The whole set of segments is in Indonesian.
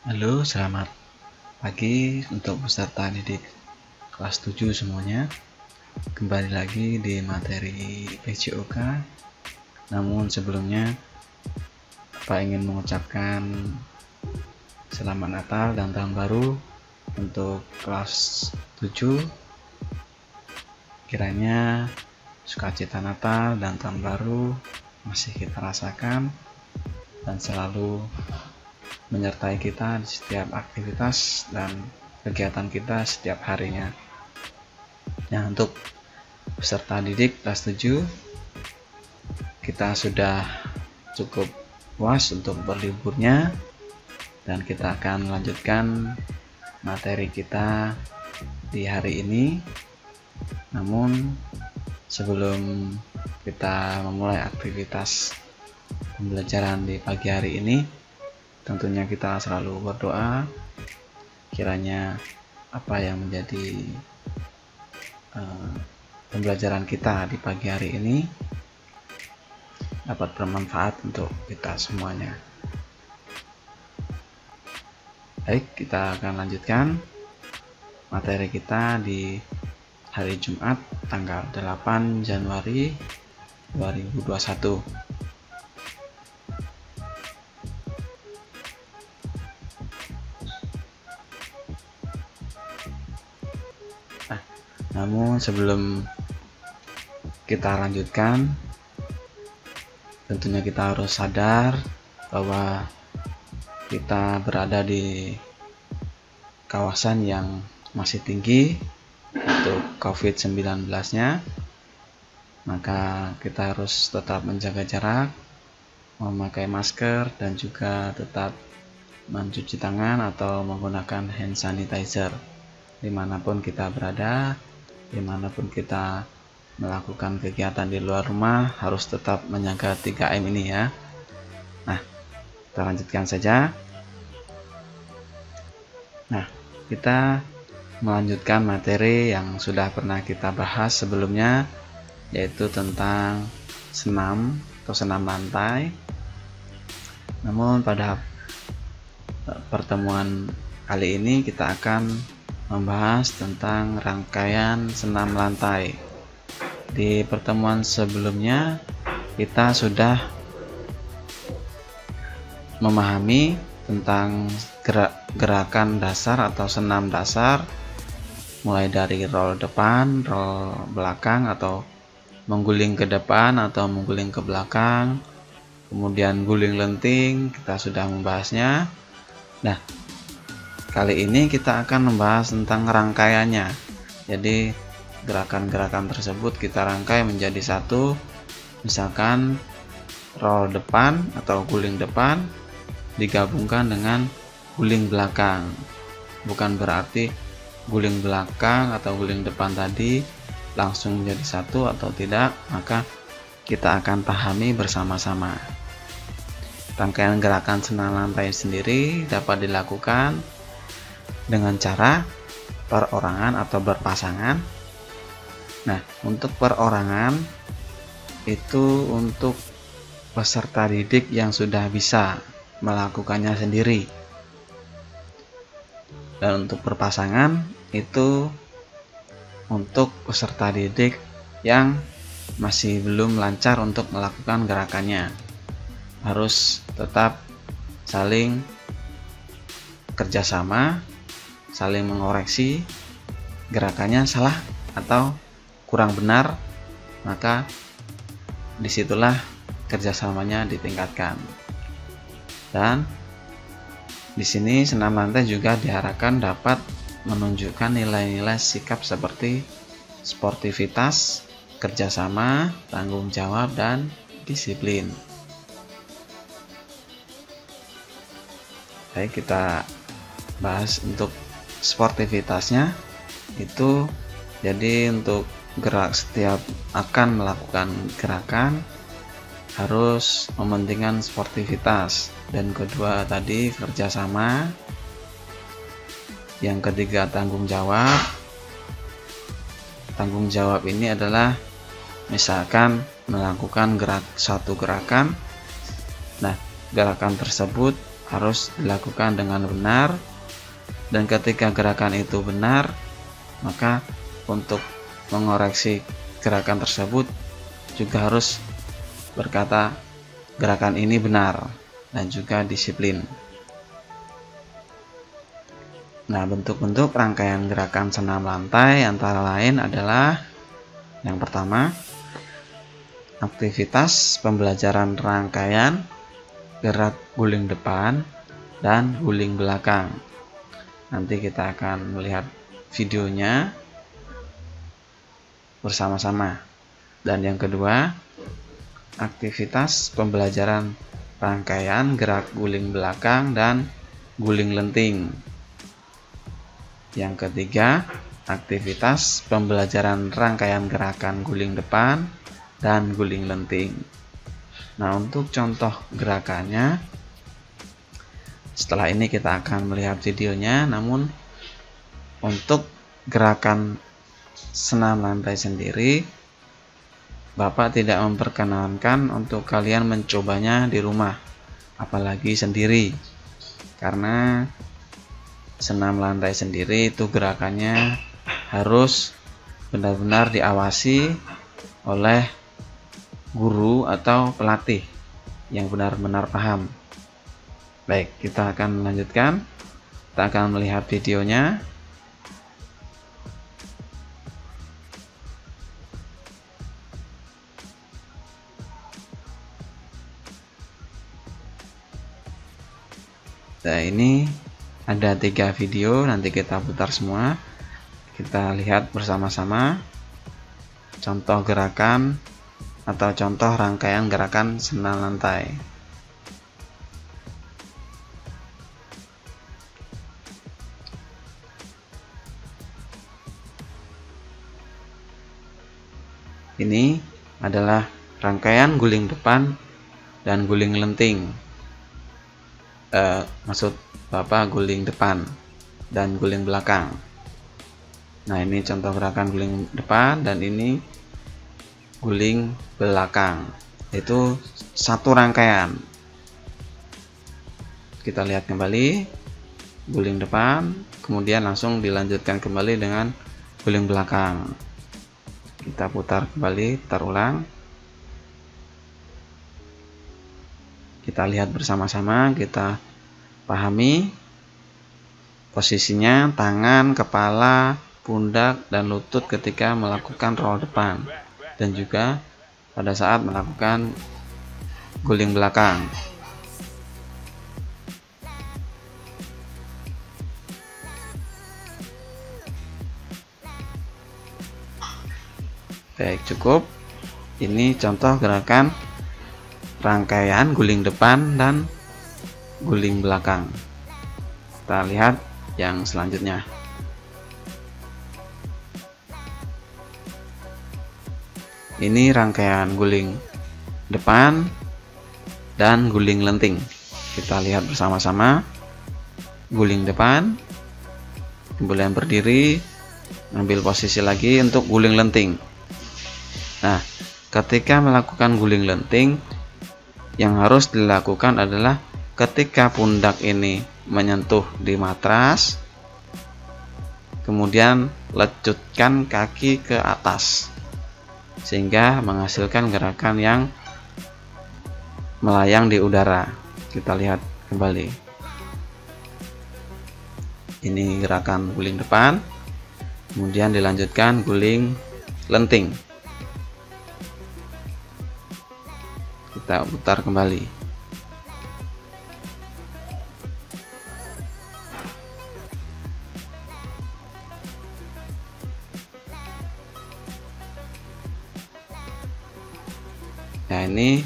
Halo, selamat pagi untuk peserta didik kelas 7 semuanya. Kembali lagi di materi PJOK. Namun sebelumnya, Pak ingin mengucapkan selamat Natal dan Tahun Baru untuk kelas 7. Kiranya sukacita Natal dan Tahun Baru masih kita rasakan dan selalu menyertai kita di setiap aktivitas dan kegiatan kita setiap harinya. Nah, untuk peserta didik kelas 7, kita sudah cukup puas untuk berliburnya dan kita akan melanjutkan materi kita di hari ini. Namun sebelum kita memulai aktivitas pembelajaran di pagi hari ini, tentunya kita selalu berdoa kiranya apa yang menjadi pembelajaran kita di pagi hari ini dapat bermanfaat untuk kita semuanya. Baik, kita akan lanjutkan materi kita di hari Jumat tanggal 8 Januari 2021. Namun sebelum kita lanjutkan, tentunya kita harus sadar bahwa kita berada di kawasan yang masih tinggi untuk COVID-19-nya. Maka kita harus tetap menjaga jarak, memakai masker, dan juga tetap mencuci tangan atau menggunakan hand sanitizer dimanapun kita berada. Dimanapun kita melakukan kegiatan di luar rumah, harus tetap menjaga 3M ini ya. Nah, kita lanjutkan saja. Nah, kita melanjutkan materi yang sudah pernah kita bahas sebelumnya, yaitu tentang senam atau senam lantai. Namun pada pertemuan kali ini kita akan membahas tentang rangkaian senam lantai. Di pertemuan sebelumnya kita sudah memahami tentang gerakan dasar atau senam dasar, mulai dari roll depan, roll belakang atau mengguling ke depan atau mengguling ke belakang, kemudian guling lenting, kita sudah membahasnya. Nah, kali ini kita akan membahas tentang rangkaiannya. Jadi gerakan-gerakan tersebut kita rangkai menjadi satu. Misalkan roll depan atau guling depan digabungkan dengan guling belakang. Bukan berarti guling belakang atau guling depan tadi langsung menjadi satu atau tidak, maka kita akan pahami bersama-sama. Rangkaian gerakan senam lantai sendiri dapat dilakukan dengan cara perorangan atau berpasangan. Nah, untuk perorangan itu untuk peserta didik yang sudah bisa melakukannya sendiri. Dan untuk berpasangan itu untuk peserta didik yang masih belum lancar untuk melakukan gerakannya. Harus tetap saling kerjasama, saling mengoreksi gerakannya salah atau kurang benar, maka disitulah kerjasamanya ditingkatkan. Dan di sini senam lantai juga diharapkan dapat menunjukkan nilai-nilai sikap seperti sportivitas, kerjasama, tanggung jawab, dan disiplin. Baik, kita bahas untuk sportivitasnya. Itu jadi untuk setiap akan melakukan gerakan harus mementingkan sportivitas, dan kedua tadi kerjasama, yang ketiga tanggung jawab. Tanggung jawab ini adalah misalkan melakukan satu gerakan, nah gerakan tersebut harus dilakukan dengan benar, dan ketika gerakan itu benar, maka untuk mengoreksi gerakan tersebut juga harus berkata gerakan ini benar dan juga disiplin. Nah, bentuk-bentuk rangkaian gerakan senam lantai antara lain adalah yang pertama, aktivitas pembelajaran rangkaian gerak guling depan dan guling belakang. Nanti kita akan melihat videonya bersama-sama. Dan yang kedua, aktivitas pembelajaran rangkaian gerak guling belakang dan guling lenting. Yang ketiga, aktivitas pembelajaran rangkaian gerakan guling depan dan guling lenting. Nah, untuk contoh gerakannya, setelah ini kita akan melihat videonya. Namun untuk gerakan senam lantai sendiri, Bapak tidak memperkenankan untuk kalian mencobanya di rumah, apalagi sendiri, karena senam lantai sendiri itu gerakannya harus benar-benar diawasi oleh guru atau pelatih yang benar-benar paham. Baik, kita akan melanjutkan. Kita akan melihat videonya. Nah, ini ada 3 video, nanti kita putar semua. Kita lihat bersama-sama contoh gerakan atau contoh rangkaian gerakan senam lantai. Ini adalah rangkaian guling depan dan guling lenting. Maksud Bapak guling depan dan guling belakang. Nah, ini contoh gerakan guling depan dan ini guling belakang. Itu satu rangkaian. Kita lihat kembali guling depan, kemudian langsung dilanjutkan kembali dengan guling belakang. Kita putar kembali, putar ulang. Kita lihat bersama-sama, kita pahami posisinya tangan, kepala, pundak, dan lutut ketika melakukan roll depan, dan juga pada saat melakukan guling belakang. Baik, cukup. Ini contoh gerakan rangkaian guling depan dan guling belakang. Kita lihat yang selanjutnya. Ini rangkaian guling depan dan guling lenting. Kita lihat bersama-sama. Guling depan, kemudian berdiri, ambil posisi lagi untuk guling lenting. Nah, ketika melakukan guling lenting, yang harus dilakukan adalah ketika pundak ini menyentuh di matras, kemudian lecutkan kaki ke atas sehingga menghasilkan gerakan yang melayang di udara. Kita lihat kembali. Ini gerakan guling depan, kemudian dilanjutkan guling lenting. Kita putar kembali. Nah, ini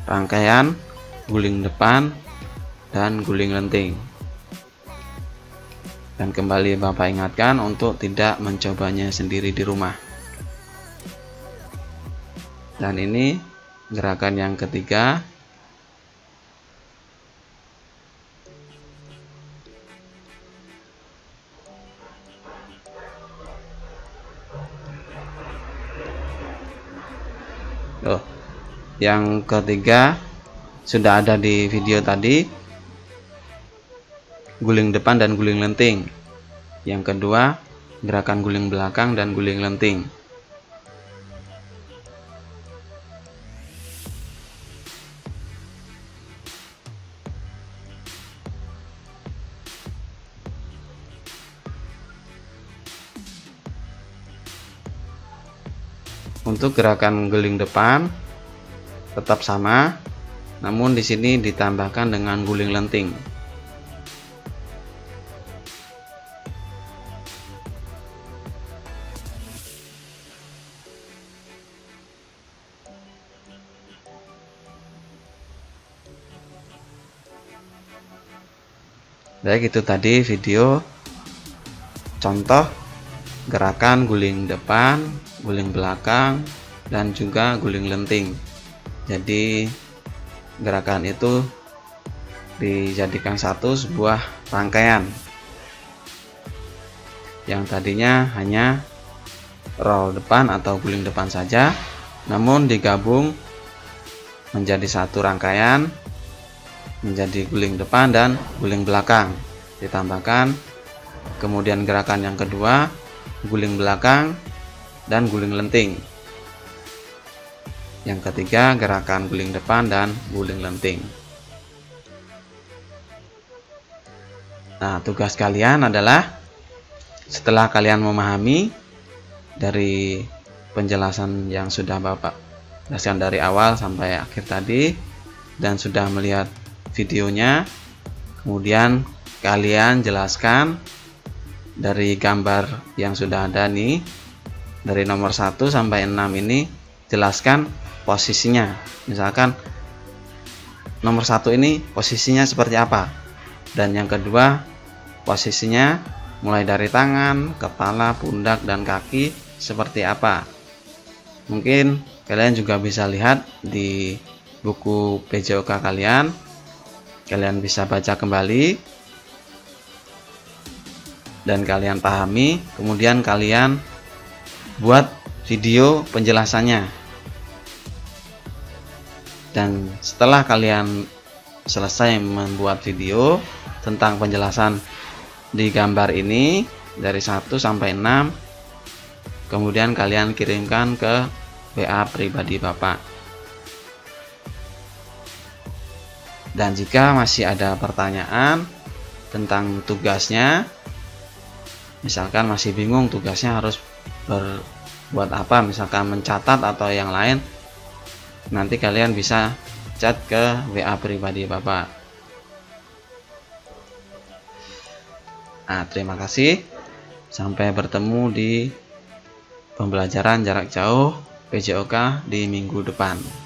rangkaian guling depan dan guling lenting. Dan kembali Bapak ingatkan untuk tidak mencobanya sendiri di rumah. Dan ini gerakan yang ketiga. Yang ketiga sudah ada di video tadi. guling depan dan guling lenting. Yang kedua, gerakan guling belakang dan guling lenting. Untuk gerakan guling depan tetap sama, namun di sini ditambahkan dengan guling lenting. Baik, itu tadi video contoh gerakan guling depan, guling belakang, dan juga guling lenting. Jadi gerakan itu dijadikan sebuah rangkaian yang tadinya hanya roll depan atau guling depan saja, namun digabung menjadi satu rangkaian menjadi guling depan dan guling belakang. Ditambahkan kemudian gerakan yang kedua, guling belakang dan guling lenting. Yang ketiga, gerakan guling depan dan guling lenting. Nah, tugas kalian adalah setelah kalian memahami dari penjelasan yang sudah Bapak jelaskan dari awal sampai akhir tadi dan sudah melihat videonya, kemudian kalian jelaskan dari gambar yang sudah ada nih, dari nomor 1 sampai 6 ini, jelaskan posisinya. Misalkan nomor 1 ini posisinya seperti apa, dan yang kedua posisinya mulai dari tangan, kepala, pundak, dan kaki seperti apa. Mungkin kalian juga bisa lihat di buku PJOK kalian bisa baca kembali dan kalian pahami, kemudian kalian buat video penjelasannya. Dan setelah kalian selesai membuat video tentang penjelasan di gambar ini dari 1 sampai 6, kemudian kalian kirimkan ke WA pribadi Bapak. Dan jika masih ada pertanyaan tentang tugasnya, misalkan masih bingung tugasnya harus berbuat apa, misalkan mencatat atau yang lain, nanti kalian bisa chat ke WA pribadi Bapak. Nah, terima kasih. Sampai bertemu di pembelajaran jarak jauh PJOK di minggu depan.